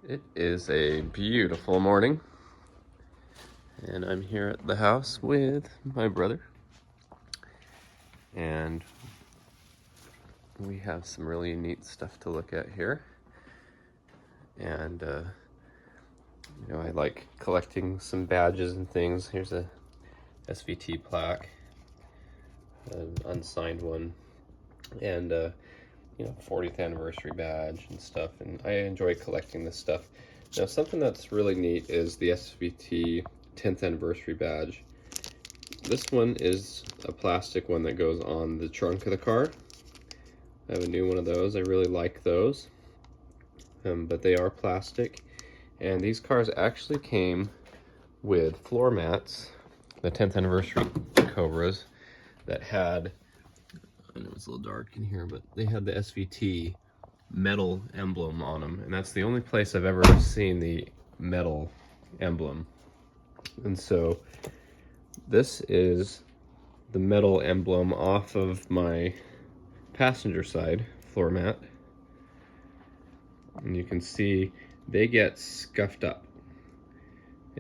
It is a beautiful morning, and I'm here at the house with my brother, and we have some really neat stuff to look at here. And I like collecting some badges and things. Here's a SVT plaque, an unsigned one, and 40th anniversary badge and stuff, and I enjoy collecting this stuff. Now, something that's really neat is the SVT 10th anniversary badge. This one is a plastic one that goes on the trunk of the car. I have a new one of those. I really like those, but they are plastic, and these cars actually came with floor mats, the 10th anniversary Cobras, that had, I know it's a little dark in here, but they had the SVT metal emblem on them, and that's the only place I've ever seen the metal emblem. And so this is the metal emblem off of my passenger side floor mat, and you can see they get scuffed up,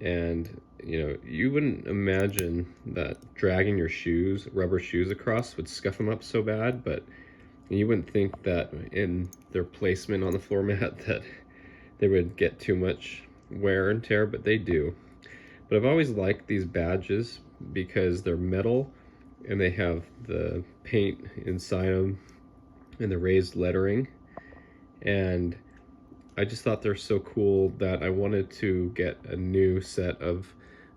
and you wouldn't imagine that dragging your shoes, rubber shoes across, would scuff them up so bad, but you wouldn't think that in their placement on the floor mat that they would get too much wear and tear, but they do. But I've always liked these badges because they're metal and they have the paint inside them and the raised lettering, and I just thought they're so cool that I wanted to get a new set of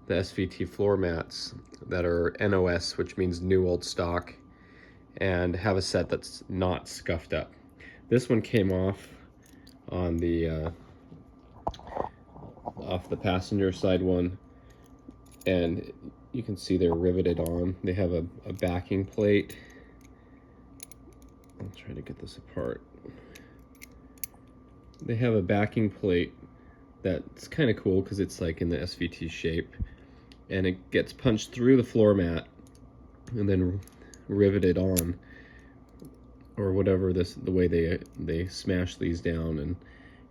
the SVT floor mats that are NOS, which means new old stock, and have a set that's not scuffed up. This one came off on the off the passenger side one, and you can see they're riveted on. They have a backing plate. I'll try to get this apart. They have a backing plate that's kind of cool because it's like in the SVT shape, and it gets punched through the floor mat and then riveted on, or whatever the way they smash these down,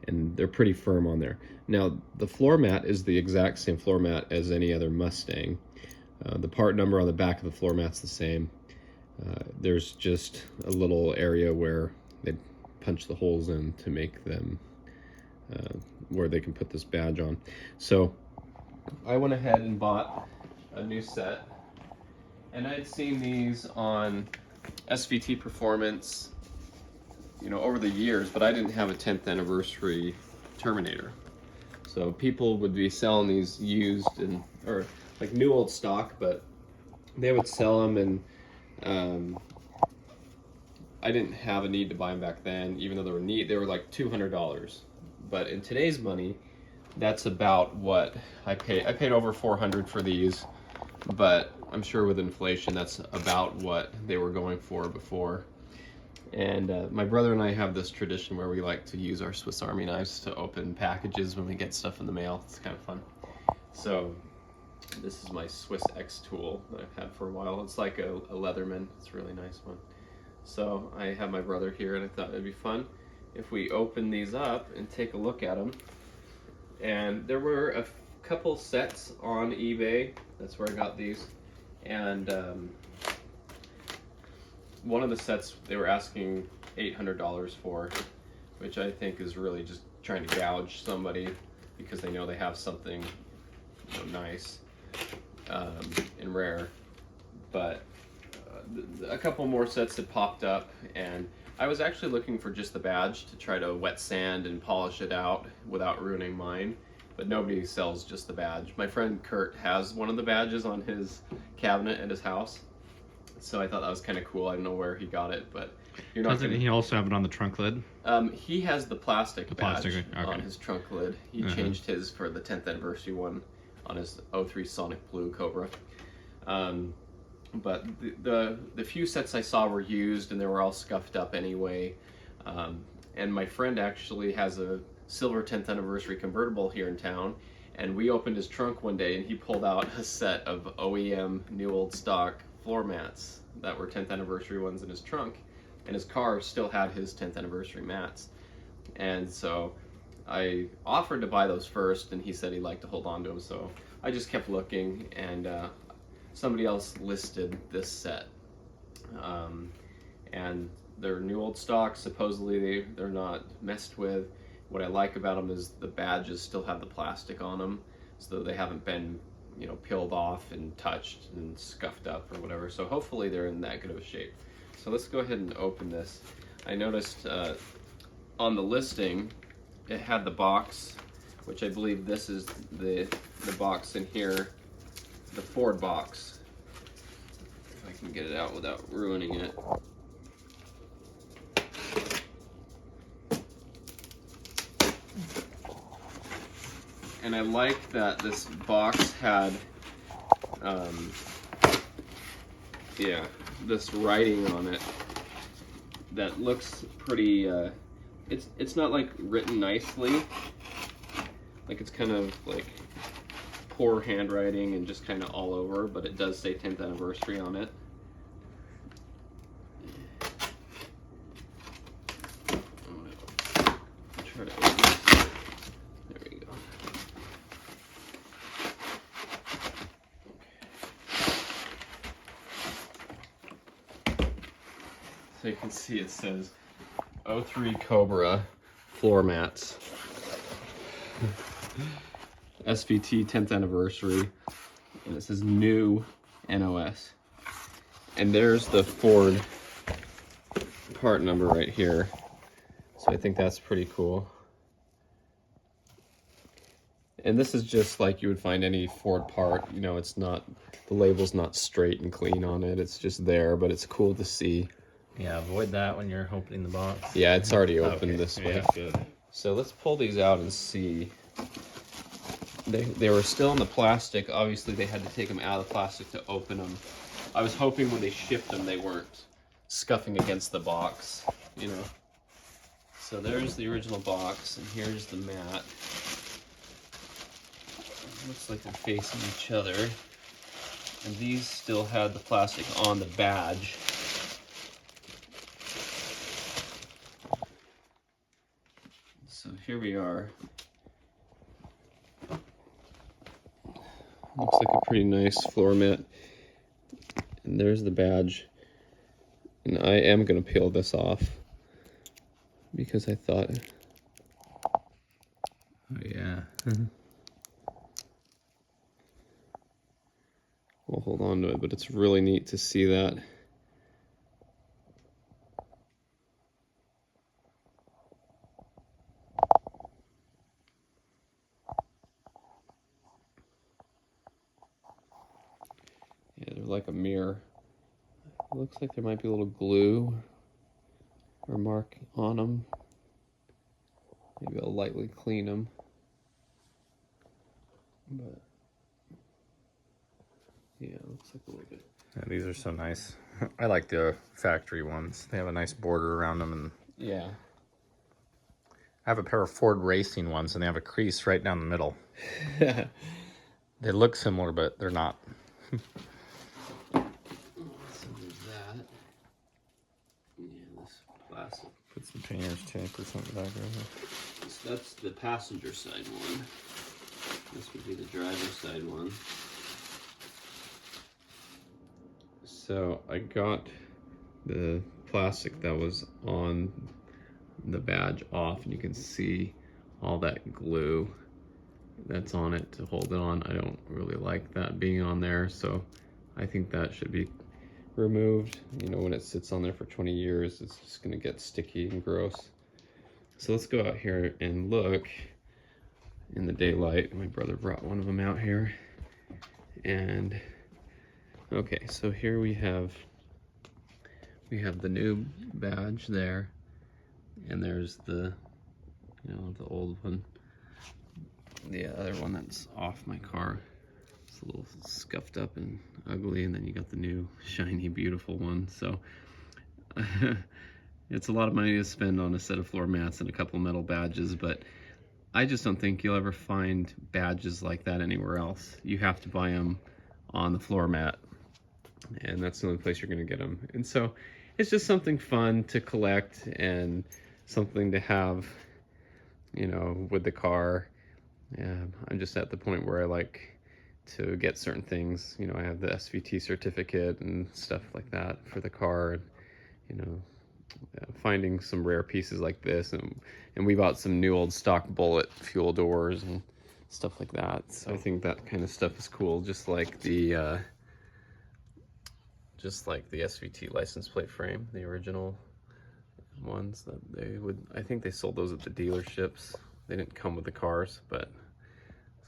and they're pretty firm on there. Now, the floor mat is the exact same floor mat as any other Mustang. The part number on the back of the floor mat's the same. There's just a little area where they punch the holes in to make them where they can put this badge on. So I went ahead and bought a new set, and I'd seen these on SVT Performance over the years, but I didn't have a 10th anniversary Terminator. So people would be selling these used or like new old stock, but they would sell them, and I didn't have a need to buy them back then, even though they were neat. They were like $200. But in today's money, that's about what I paid. I paid over $400 for these, but I'm sure with inflation, that's about what they were going for before. And my brother and I have this tradition where we like to use our Swiss Army knives to open packages when we get stuff in the mail. It's kind of fun. So this is my Swiss X tool that I've had for a while. It's like a Leatherman. It's a really nice one. So I have my brother here, and I thought it'd be fun if we open these up and take a look at them. And there were a couple sets on eBay. That's where I got these. And one of the sets they were asking $800 for, which I think is really just trying to gouge somebody because they know they have something nice and rare. But a couple more sets had popped up, and I was actually looking for just the badge to try to wet sand and polish it out without ruining mine, but nobody sells just the badge. My friend Kurt has one of the badges on his cabinet at his house, so I thought that was kind of cool. I don't know where he got it, but you're not. Doesn't he also have it on the trunk lid? He has the plastic badge okay. on his trunk lid. He changed his for the 10th anniversary one on his 03 Sonic Blue Cobra. But the few sets I saw were used, and they were all scuffed up anyway. And my friend actually has a silver 10th anniversary convertible here in town, and we opened his trunk one day, and he pulled out a set of OEM new old stock floor mats that were 10th anniversary ones in his trunk, and his car still had his 10th anniversary mats. And so I offered to buy those first, and he said he'd like to hold on to them, so I just kept looking, and somebody else listed this set. And they're new old stock. Supposedly they're not messed with. What I like about them is the badges still have the plastic on them, so they haven't been, you know, peeled off and touched and scuffed up or whatever. So hopefully they're in that good of a shape. So let's go ahead and open this. I noticed on the listing it had the box, which I believe this is the box in here, the Ford box. If I can get it out without ruining it. And I like that this box had, this writing on it that looks pretty, it's not like written nicely, like it's kind of like poor handwriting and just kind of all over, but it does say 10th anniversary on it. I'm gonna try to open this. There we go. So you can see it says 03 Cobra floor mats. SVT 10th anniversary. And it says new NOS. And there's the Ford part number right here. So I think that's pretty cool. And this is just like you would find any Ford part. You know, it's not, the label's not straight and clean on it. It's just there, but it's cool to see. Yeah, avoid that when you're opening the box. Yeah, it's already opened this way. Yeah, good. So let's pull these out and see. They were still in the plastic. Obviously, they had to take them out of the plastic to open them. I was hoping when they shipped them, they weren't scuffing against the box, you know. So there's the original box, and here's the mat. Looks like they're facing each other. And these still had the plastic on the badge. So here we are. Looks like a pretty nice floor mat. And there's the badge. And I am going to peel this off because I thought... Oh, yeah. We'll hold on to it, but it's really neat to see that. Yeah, they're like a mirror. It looks like there might be a little glue or mark on them. Maybe I'll lightly clean them. But yeah, it looks like a little bit. Yeah, these are so nice. I like the factory ones. They have a nice border around them, and Yeah. I have a pair of Ford racing ones, and they have a crease right down the middle. They look similar, but they're not. So there's that. Yeah, this plastic. Put some painter's tape or something back right here. So that's the passenger side one. This would be the driver's side one. So I got the plastic that was on the badge off, and you can see all that glue that's on it to hold it on. I don't really like that being on there, so I think that should be removed. You know, when it sits on there for 20 years, it's just gonna get sticky and gross. So let's go out here and look in the daylight. My brother brought one of them out here. And okay, so here we have the new badge there, and there's the, you know, the old one, the other one that's off my car. It's a little scuffed up and ugly, and then you got the new shiny beautiful one. So it's a lot of money to spend on a set of floor mats and a couple metal badges, but I just don't think you'll ever find badges like that anywhere else. You have to buy them on the floor mat, and that's the only place you're going to get them. And so it's just something fun to collect and something to have you know, with the car. I'm just at the point where I like to get certain things. You know, I have the SVT certificate and stuff like that for the car, and you know, finding some rare pieces like this, and we bought some new old stock bullet fuel doors and stuff like that. So I think that kind of stuff is cool, just like the SVT license plate frame, the original ones that they would. I think they sold those at the dealerships. They didn't come with the cars, but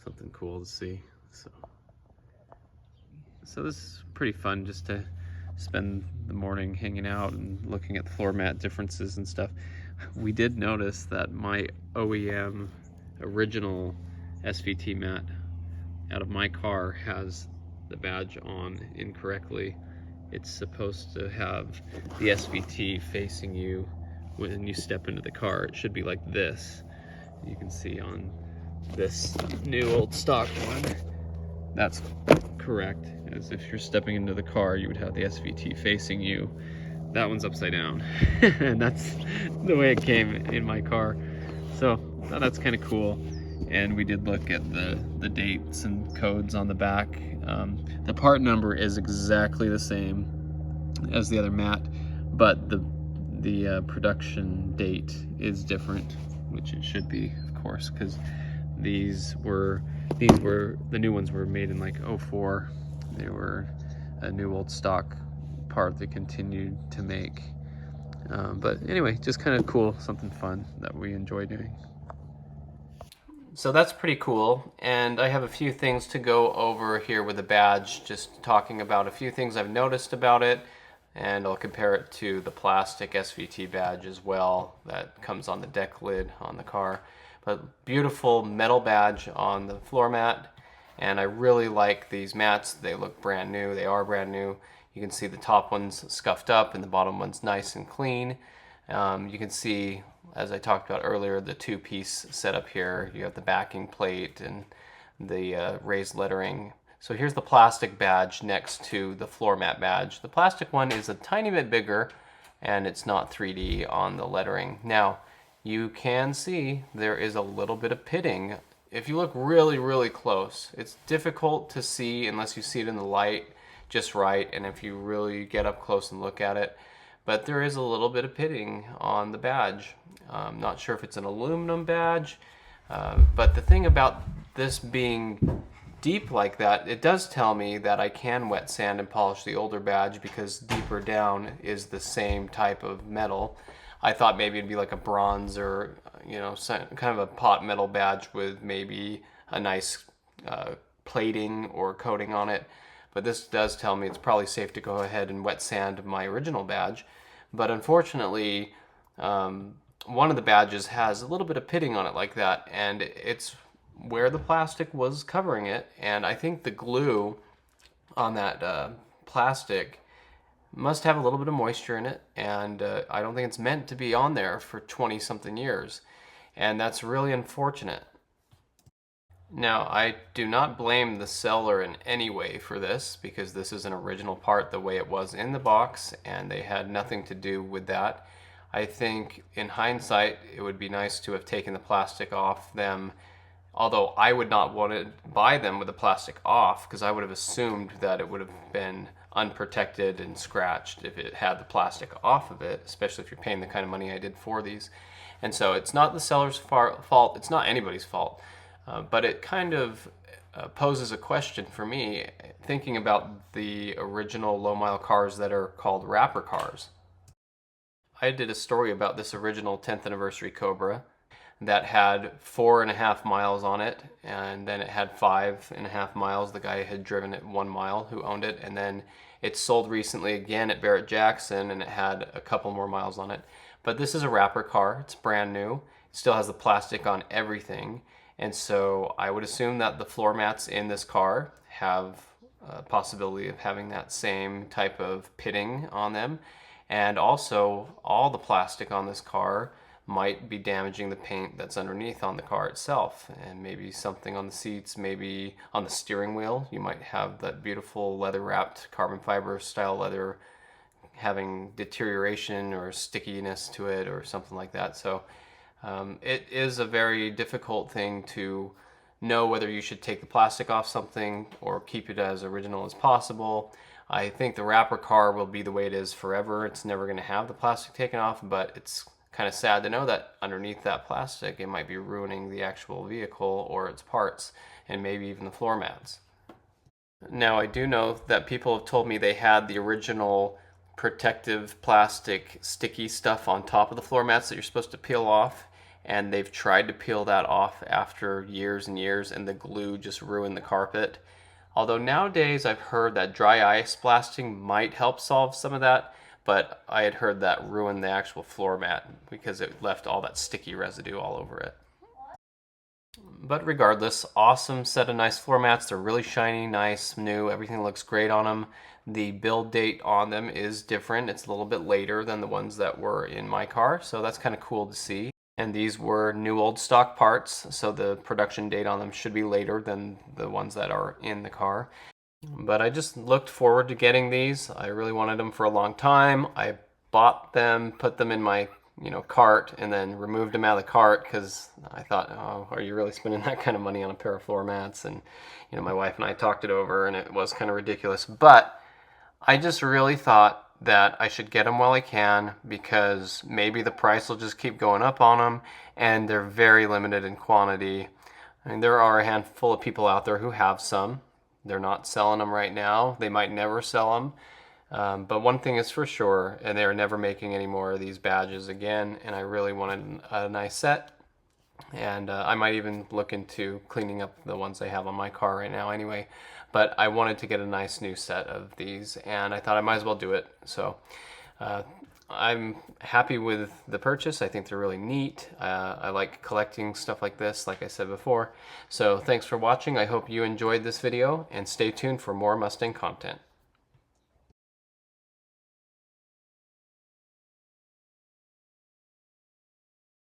something cool to see. So this is pretty fun, just to spend the morning hanging out and looking at the floor mat differences and stuff. We did notice that my OEM original SVT mat out of my car has the badge on incorrectly. It's supposed to have the SVT facing you when you step into the car. It should be like this. You can see on this new old stock one, that's correct. As if you're stepping into the car, you would have the SVT facing you. That one's upside down. And that's the way it came in my car. So that's kind of cool. And we did look at the dates and codes on the back. The part number is exactly the same as the other mat, but the production date is different, which it should be, of course, because these were the new ones were made in like '04. They were a new old stock part they continued to make. But anyway, just kind of cool, something fun that we enjoy doing. So that's pretty cool, and I have a few things to go over here with the badge, just talking about a few things I've noticed about it, and I'll compare it to the plastic SVT badge as well that comes on the deck lid on the car. But beautiful metal badge on the floor mat, and I really like these mats. They look brand new. They are brand new. You can see the top one's scuffed up and the bottom one's nice and clean. You can see, as I talked about earlier, the two-piece setup here. You have the backing plate and the raised lettering. So here's the plastic badge next to the floor mat badge. The plastic one is a tiny bit bigger, and it's not 3D on the lettering. Now, you can see there is a little bit of pitting. If you look really, really close, it's difficult to see unless you see it in the light just right, and if you really get up close and look at it. But there is a little bit of pitting on the badge. I'm not sure if it's an aluminum badge, but the thing about this being deep like that, it does tell me that I can wet sand and polish the older badge, because deeper down is the same type of metal. I thought maybe it'd be like a bronze or, you know, kind of a pot metal badge with maybe a nice plating or coating on it. But this does tell me it's probably safe to go ahead and wet sand my original badge. But unfortunately, one of the badges has a little bit of pitting on it like that, and it's where the plastic was covering it. And I think the glue on that plastic must have a little bit of moisture in it, and I don't think it's meant to be on there for 20-something years, and that's really unfortunate. Now, I do not blame the seller in any way for this, because this is an original part the way it was in the box, and they had nothing to do with that. I think in hindsight it would be nice to have taken the plastic off them, although I would not want to buy them with the plastic off, because I would have assumed that it would have been unprotected and scratched if it had the plastic off of it, especially if you're paying the kind of money I did for these. And so it's not the seller's fault, it's not anybody's fault, but it kind of poses a question for me, thinking about the original low-mile cars that are called wrapper cars. I did a story about this original 10th anniversary Cobra that had 4.5 miles on it, and then it had 5.5 miles. The guy had driven it 1 mile who owned it, and then it sold recently again at Barrett-Jackson, and it had a couple more miles on it. But this is a wrapper car. It's brand new. It still has the plastic on everything, and so I would assume that the floor mats in this car have a possibility of having that same type of pitting on them. And also, all the plastic on this car might be damaging the paint that's underneath on the car itself, and maybe something on the seats, maybe on the steering wheel. You might have that beautiful leather wrapped carbon fiber style leather having deterioration or stickiness to it or something like that. So It is a very difficult thing to know whether you should take the plastic off something or keep it as original as possible. I think the wrapper car will be the way it is forever. It's never going to have the plastic taken off, but it's kind of sad to know that underneath that plastic it might be ruining the actual vehicle or its parts, and maybe even the floor mats. Now, I do know that people have told me they had the original protective plastic sticky stuff on top of the floor mats that you're supposed to peel off, and they've tried to peel that off after years and years, and the glue just ruined the carpet. Although nowadays I've heard that dry ice blasting might help solve some of that, but I had heard that ruined the actual floor mat because it left all that sticky residue all over it. But regardless, awesome set of nice floor mats. They're really shiny, nice, new. Everything looks great on them. The build date on them is different. It's a little bit later than the ones that were in my car, so that's kind of cool to see. And these were new old stock parts, so the production date on them should be later than the ones that are in the car. But I just looked forward to getting these. I really wanted them for a long time. I bought them, put them in my cart, and then removed them out of the cart because I thought, oh, are you really spending that kind of money on a pair of floor mats? And my wife and I talked it over, and it was kind of ridiculous. But I just really thought that I should get them while I can, because maybe the price will just keep going up on them, and they're very limited in quantity. I mean, there are a handful of people out there who have some. They're not selling them right now. They might never sell them. But one thing is for sure, and they're never making any more of these badges again, and I really wanted a nice set. And I might even look into cleaning up the ones I have on my car right now anyway. But I wanted to get a nice new set of these, and I thought I might as well do it. So I'm happy with the purchase. I think they're really neat. I like collecting stuff like this, like I said before. So thanks for watching. I hope you enjoyed this video, and stay tuned for more Mustang content.